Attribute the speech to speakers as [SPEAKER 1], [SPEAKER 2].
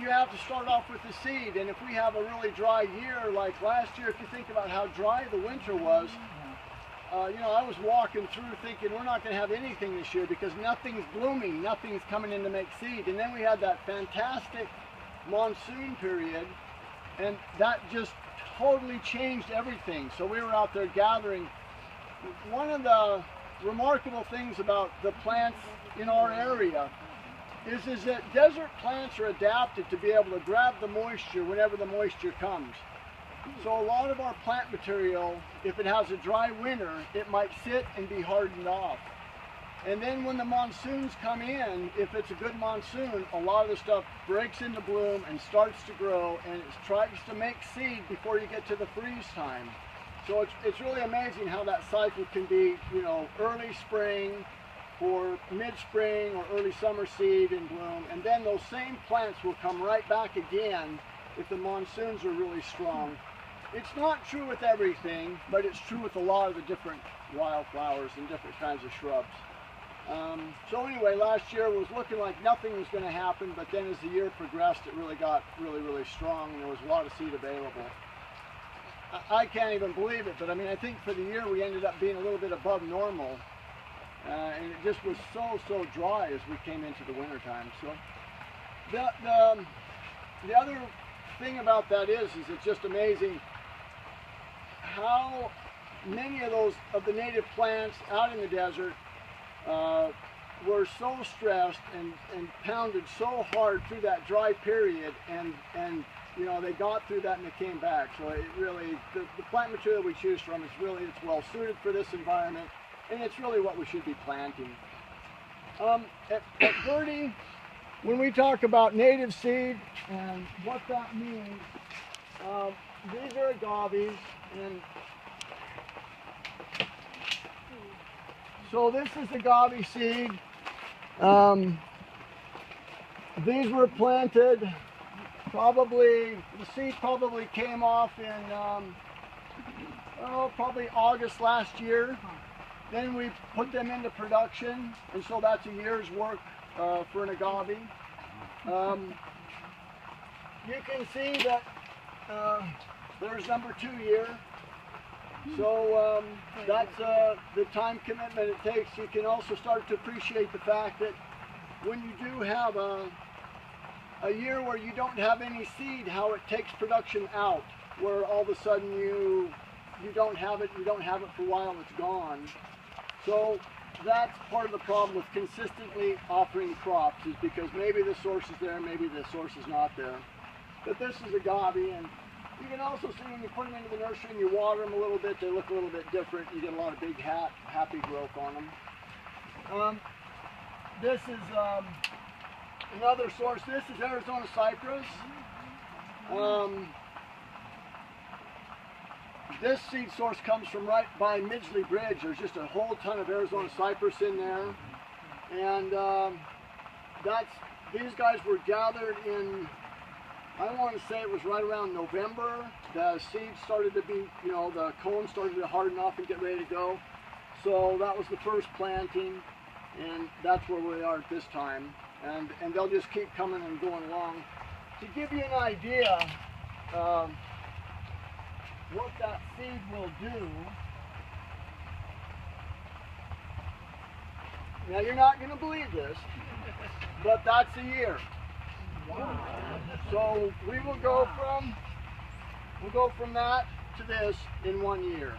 [SPEAKER 1] you have to start off with the seed, and if we have a really dry year like last year, if you think about how dry the winter was, you know, I was walking through thinking we're not going to have anything this year because nothing's blooming, nothing's coming in to make seed. And then we had that fantastic monsoon period, and that just totally changed everything. So we were out there gathering. One of the remarkable things about the plants in our area is that desert plants are adapted to be able to grab the moisture whenever the moisture comes. So a lot of our plant material, if it has a dry winter, it might sit and be hardened off. And then when the monsoons come in, if it's a good monsoon, a lot of the stuff breaks into bloom and starts to grow, and it tries to make seed before you get to the freeze time. So it's really amazing how that cycle can be, you know, early spring for mid-spring or early summer seed and bloom, and then those same plants will come right back again if the monsoons are really strong. It's not true with everything, but it's true with a lot of the different wildflowers and different kinds of shrubs. So anyway, last year was looking like nothing was going to happen, but then as the year progressed, it really got really strong, and there was a lot of seed available. I can't even believe it, but I mean, I think for the year we ended up being a little bit above normal, and it just was so dry as we came into the winter time. So the other thing about that is it's just amazing how many of the native plants out in the desert were so stressed and pounded so hard through that dry period, and you know, they got through that and they came back. So it really, the plant material we choose from is really, it's well suited for this environment, and it's really what we should be planting. At Verde, when we talk about native seed and what that means, these are agaves, and so this is agave seed. These were planted probably, the seed probably came off in probably August last year. Then we put them into production, and so that's a year's work for an agave. You can see that there's number 2 year. So that's the time commitment it takes. You can also start to appreciate the fact that when you do have a year where you don't have any seed, how it takes production out, where all of a sudden you don't have it for a while, it's gone. So that's part of the problem with consistently offering crops, is because maybe the source is there, maybe the source is not there. But this is agave, and you can also see when you put them into the nursery and you water them a little bit, they look a little bit different. You get a lot of big, happy growth on them. This is another source. This is Arizona cypress. This seed source comes from right by Midgley Bridge. There's just a whole ton of Arizona cypress in there, and these guys were gathered in, I want to say it was right around November. The seeds started to be, you know, the cones started to harden up and get ready to go. So that was the first planting, and that's where we are at this time. And they'll just keep coming and going along. To give you an idea what that seed will do, now you're not going to believe this, but that's a year. So we'll go from that to this in 1 year.